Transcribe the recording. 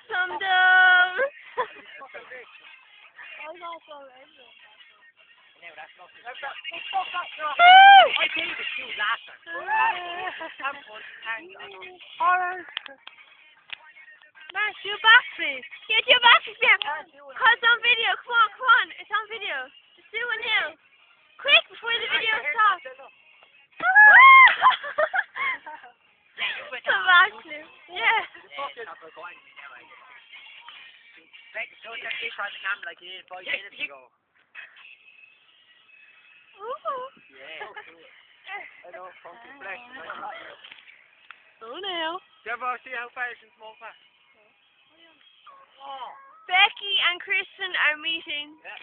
Some dumb. I gave it to you last time. Mark, do a backflip. Yeah, do a backflip, yeah. Cause it's on video. Come on, come on. It's on video. Just do it now. Quick, before the video stops. Some backflip. Yeah. Don't take this on the camera like you did 5 minutes ago. Ooh. Yeah. I know, funky flesh. Oh no. Do you ever see how far you can smoke back? Beky and Kristen are meeting. Yeah.